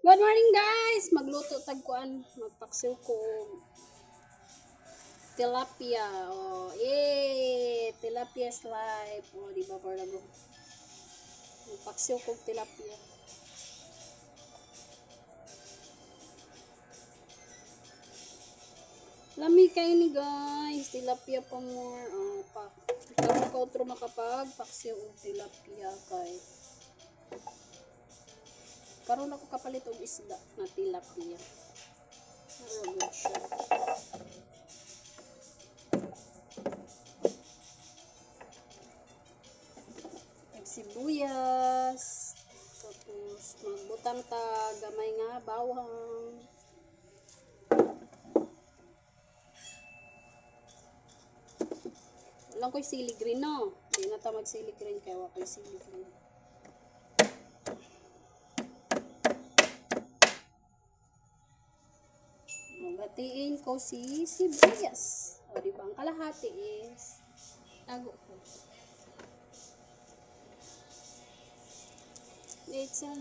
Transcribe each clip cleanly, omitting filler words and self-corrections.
Good morning guys! Magluto tagkuan, magpaksiw ko tilapia. Oh, tilapia's life. Oh, di ba para go. Magpaksiw ko tilapia. Lami kayo ni guys, tilapia pa more. Oh, pa. Kamu ka otro makapag paksiw og tilapia kay. Karon ako kapalit og isda na tilapia. Pero good siya. Sibuyas, tapos magbutang ta gamay nga bawang. Walang ko'y sili green no. Hindi na ta mag sili green kaya wala ko'y sili green. Magatiin ko si sibuyas. O diba ang kalahati is tago ko. It's a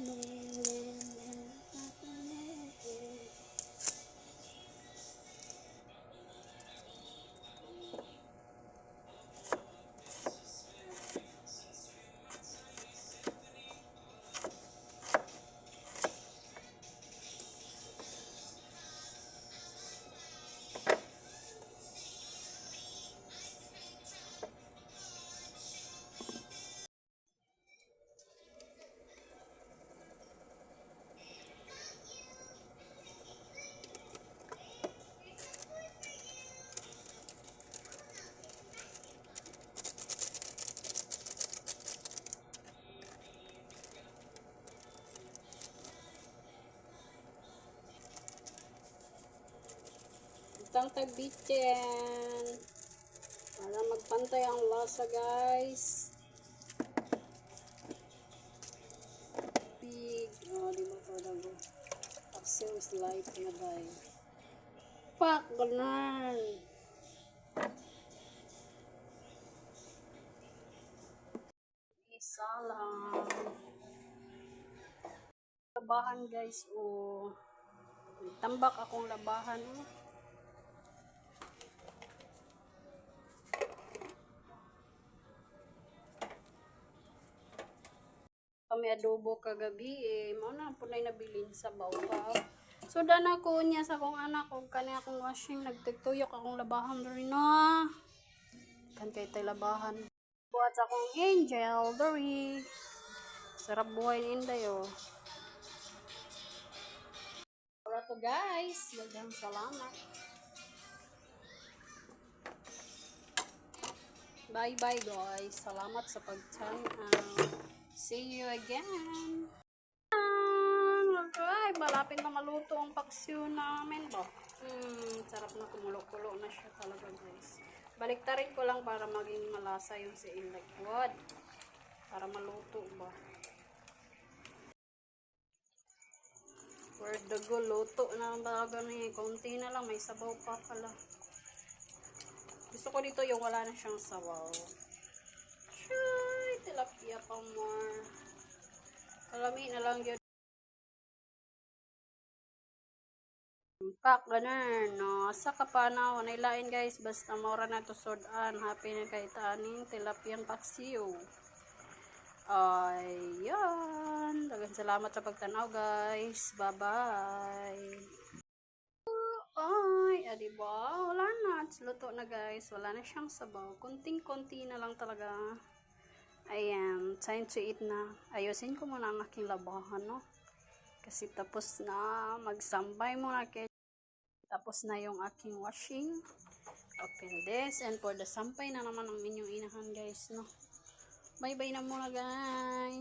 itang tagbitin para magpantay ang lasa guys. Big di ba ko dago paksiw is life na guys. Pak ganan isa lang labahan guys. Tambak akong labahan kami adobo kagabi mao na po na nabilin sa bawpa. So dana ko niya sa akong anak og kani akong washing nagtugtuyok akong labahan rin na. Kan kay tay labahan. Buhat sa akong angel dori. Sarap buhay ni Inday Para to guys, daghang salamat. Bye bye guys. Salamat sa pag-tanaw. See you again. Okay, malapit na maluto ang paksiw namin ba? Sarap na kumulo-kulo na siya talaga guys. Baliktarin ko lang para maging malasa yung si Inlekwad. Para maluto ba? Where the go, luto na lang talaga ni. Konti na lang, may sabaw pa pala. Gusto ko dito yung wala na siyang sabaw. Shy, tilapia pa more. Kalami na lang yun. Pak, ganun, no. Sa kapanaw, nailain guys, basta mora na to sodan. Happy na kay tanin, tilapiang paksiw. Ayan. Daghang salamat sa pagtanaw guys. Bye-bye. Diba? Wala na. Luto na guys. Wala na siyang sabaw. Kunting-kunti na lang talaga. Ayan. Time to eat na. Ayusin ko muna ang aking labahan, no? Kasi tapos na. Magsambay muna kay tapos na yung aking washing. Open this. And for the sampay na naman ang inyong inahan guys, no? Bye bye na muna guys.